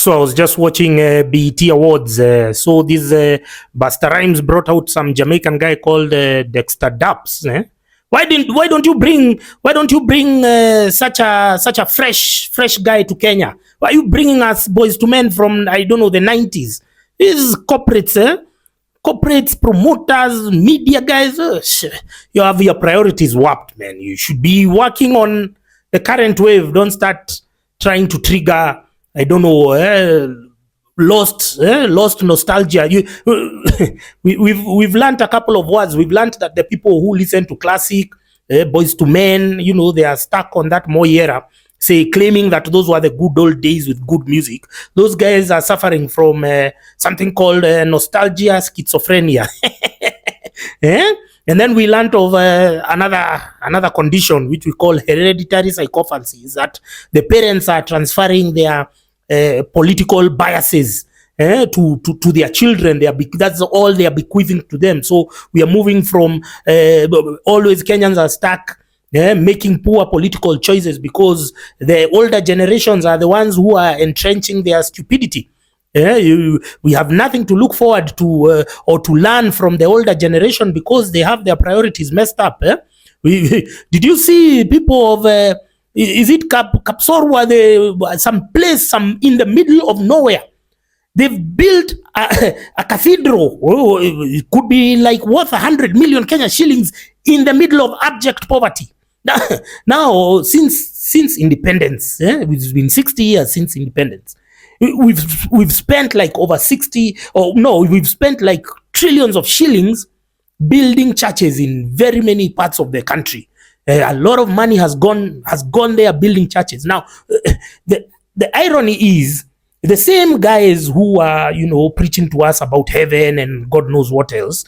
So I was just watching BET Awards. So this Busta Rhymes brought out some Jamaican guy called Dexter Daps. Why don't you bring such a fresh guy to Kenya? Why are you bringing us boys to men from, I don't know, the 90s? These corporates, corporates, promoters, media guys. You have your priorities warped, man. You should be working on the current wave. Don't start trying to trigger, I don't know, lost nostalgia. We've learned a couple of words. We've learned that the people who listen to classic, boys to men, they are stuck on that Moi era, say, claiming that those were the good old days with good music. Those guys are suffering from something called nostalgia schizophrenia. And then we learned of another condition which we call hereditary psychopathy, is that the parents are transferring their political biases to their children. That's all they are bequeathing to them. So we are moving from always Kenyans are stuck making poor political choices because the older generations are the ones who are entrenching their stupidity. We have nothing to look forward to or to learn from the older generation because they have their priorities messed up. Did you see people of is it Kapsorwa, some place in the middle of nowhere? They've built a cathedral. It could be like worth 100 million Kenya shillings in the middle of abject poverty. Now, since independence, it's been 60 years since independence. We've spent like over 60, or no, we've spent like trillions of shillings building churches in very many parts of the country. A lot of money has gone there building churches. Now, the irony is the same guys who are preaching to us about heaven and God knows what else.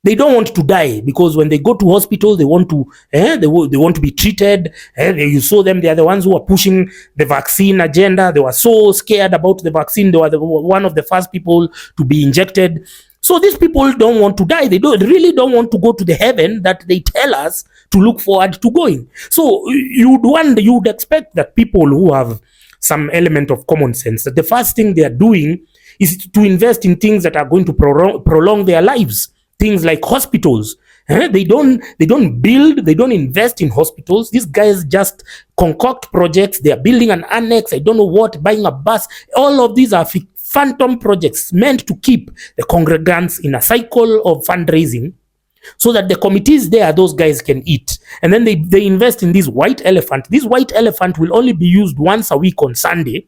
They don't want to die because when they go to hospital, they want to they want to be treated. You saw them; they are the ones who are pushing the vaccine agenda. They were so scared about the vaccine; they were one of the first people to be injected. So these people don't want to die. They really don't want to go to the heaven that they tell us to look forward to going. So you'd expect that people who have some element of common sense, that the first thing they are doing is to invest in things that are going to prolong their lives. Things like hospitals. They don't build, they don't invest in hospitals. These guys just concoct projects. They are building an annex, I don't know what, buying a bus. All of these are phantom projects meant to keep the congregants in a cycle of fundraising so that the committees there, those guys can eat. And then they invest in this white elephant. This white elephant will only be used once a week on Sunday.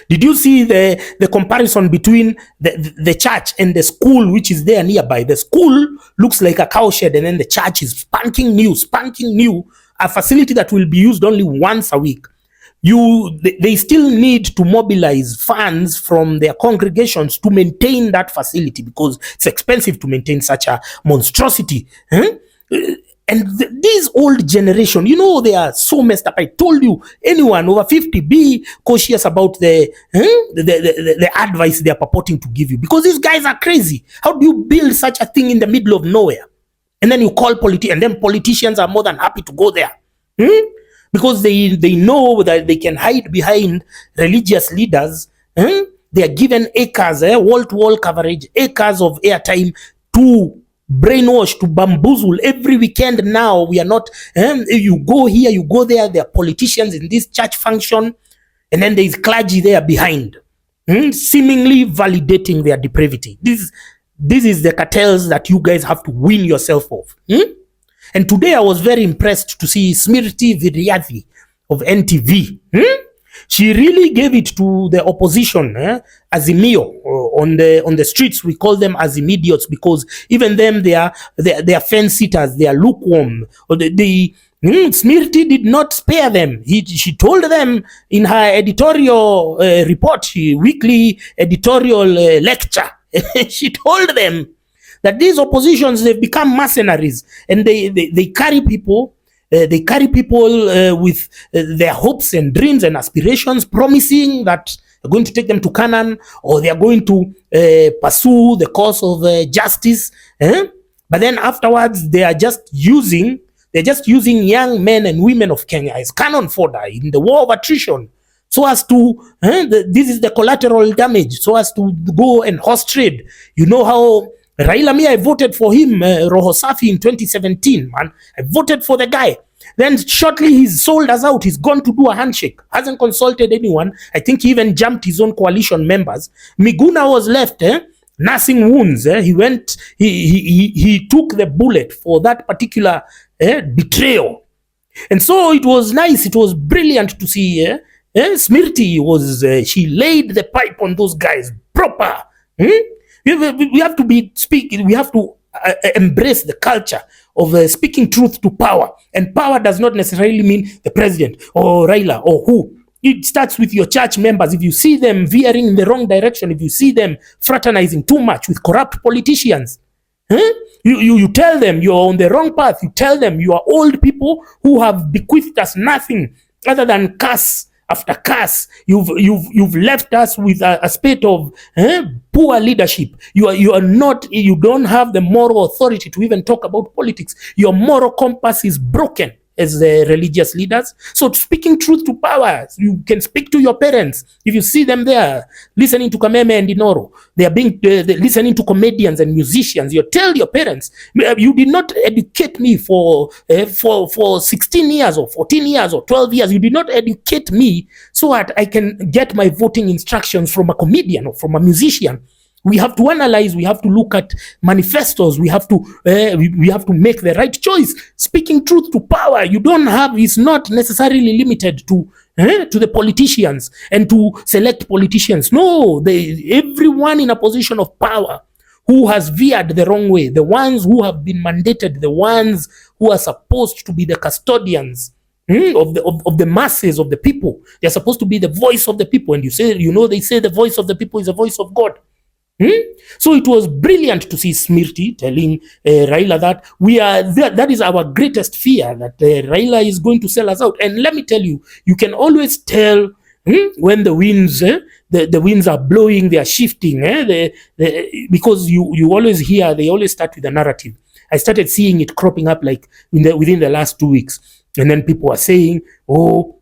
Did you see the comparison between the church and the school which is there nearby? The school looks like a cowshed, and then the church is spanking new, a facility that will be used only once a week. They still need to mobilize funds from their congregations to maintain that facility because it's expensive to maintain such a monstrosity. And this old generation, they are so messed up. I told you, anyone over 50, be cautious about the advice they are purporting to give you because these guys are crazy. How do you build such a thing in the middle of nowhere? And then you call and then politicians are more than happy to go there. Because they know that they can hide behind religious leaders. They are given acres, wall-to-wall coverage, acres of airtime to brainwash, to bamboozle every weekend. Now we are not you go here, you go there, there are politicians in this church function, and then there is clergy there behind, seemingly validating their depravity. This is the cartels that you guys have to win yourself of. And today I was very impressed to see Smirti Vidyarthi of NTV. She really gave it to the opposition, Azimio. On the streets, we call them Azimidiots because even them, they are fence sitters, they are lukewarm. Smirti did not spare them. She told them in her editorial report, weekly editorial lecture, she told them that these oppositions, they've become mercenaries and they carry people. They carry people with their hopes and dreams and aspirations, promising that they're going to take them to Canaan or they are going to pursue the cause of justice. But then afterwards, they're just using young men and women of Kenya as cannon fodder in the war of attrition. so as to, this is the collateral damage, so as to go and horse trade. You know how Raila, I voted for him, Roho Safi in 2017, man. I voted for the guy. Then shortly he's sold us out. He's gone to do a handshake. Hasn't consulted anyone. I think he even jumped his own coalition members. Miguna was left, nursing wounds. He went, he took the bullet for that particular betrayal. And so it was nice. It was brilliant to see. Smirti was, she laid the pipe on those guys proper. We have to be speaking. We have to embrace the culture of speaking truth to power. And power does not necessarily mean the president or Raila or who. It starts with your church members. If you see them veering in the wrong direction, if you see them fraternizing too much with corrupt politicians, you tell them you're on the wrong path. You tell them you are old people who have bequeathed us nothing other than curse after curse. You've left us with a state of poor leadership. You don't have the moral authority to even talk about politics. Your moral compass is broken as religious leaders. So speaking truth to power, you can speak to your parents. If you see them there listening to Kameme and Inoro, they are being listening to comedians and musicians, you tell your parents, you did not educate me for 16 years or 14 years or 12 years. You did not educate me so that I can get my voting instructions from a comedian or from a musician. We have to analyze. We have to look at manifestos. We have to make the right choice. Speaking truth to power, you don't have. It's not necessarily limited to the politicians and to select politicians. No, everyone in a position of power who has veered the wrong way, the ones who have been mandated, the ones who are supposed to be the custodians of the masses of the people. They're supposed to be the voice of the people. And they say the voice of the people is the voice of God. So it was brilliant to see Smirti telling Raila that that is our greatest fear, that Raila is going to sell us out. And let me tell you, you can always tell when the winds the winds are blowing, they are shifting, because you always hear, they always start with a narrative. I started seeing it cropping up like within the last 2 weeks, and then people are saying, oh,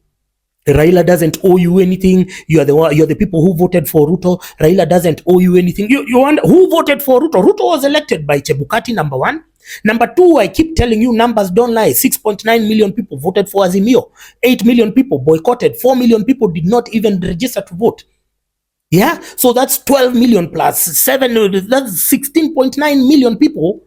Raila doesn't owe you anything. You're the people who voted for Ruto. Raila doesn't owe you anything. You wonder who voted for Ruto? Ruto was elected by Chebukati, number one. Number two, I keep telling you, numbers don't lie. 6.9 million people voted for Azimio. 8 million people boycotted. 4 million people did not even register to vote. Yeah, so that's 12 million plus 7. That's 16.9 million people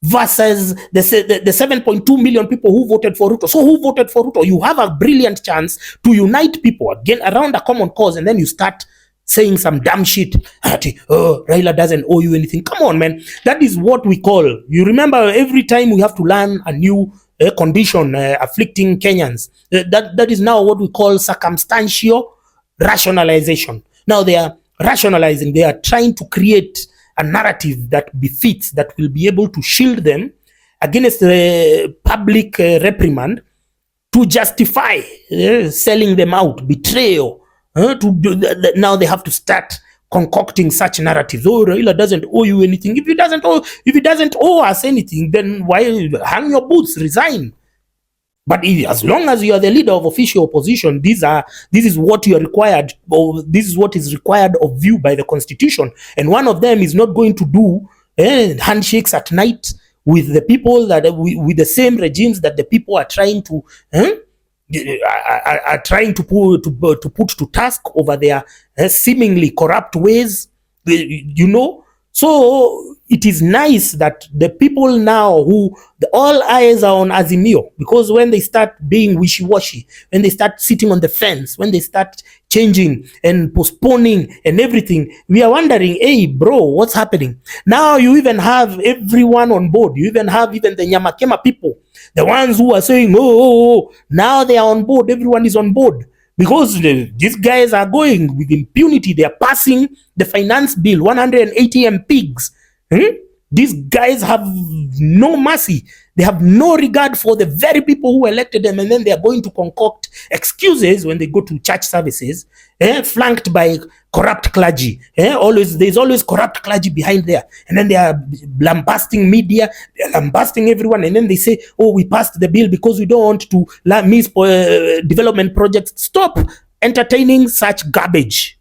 versus the 7.2 million people who voted for Ruto. So who voted for Ruto? You have a brilliant chance to unite people again around a common cause, and then you start saying some dumb shit. Oh, Raila doesn't owe you anything. Come on, man. That is what we call, you remember, every time we have to learn a new condition afflicting Kenyans. That is now what we call circumstantial rationalization. Now they are rationalizing. They are trying to create a narrative that befits, that will be able to shield them against the public reprimand, to justify selling them out, betrayal. Now they have to start concocting such narratives. Oh, Raila doesn't owe you anything. If he doesn't owe us anything, then why hang your boots, resign? But as long as you are the leader of official opposition, this is what you are required, or this is what is required of you by the Constitution. And one of them is not going to do handshakes at night with the people with the same regimes that the people are trying to put to task over their seemingly corrupt ways. So it is nice that the people now all eyes are on Azimio, because when they start being wishy-washy, when they start sitting on the fence, when they start changing and postponing and everything, we are wondering, hey bro, what's happening? Now you even have everyone on board. You even have the Nyamakema people, the ones who are saying, oh, now they are on board. Everyone is on board. Because these guys are going with impunity. They are passing the finance bill, 180 MPs. These guys have no mercy. They have no regard for the very people who elected them, and then they are going to concoct excuses when they go to church services, flanked by corrupt clergy. There's always corrupt clergy behind there. And then they are lambasting media, they are lambasting everyone, and then they say, oh, we passed the bill because we don't want to miss development projects. Stop entertaining such garbage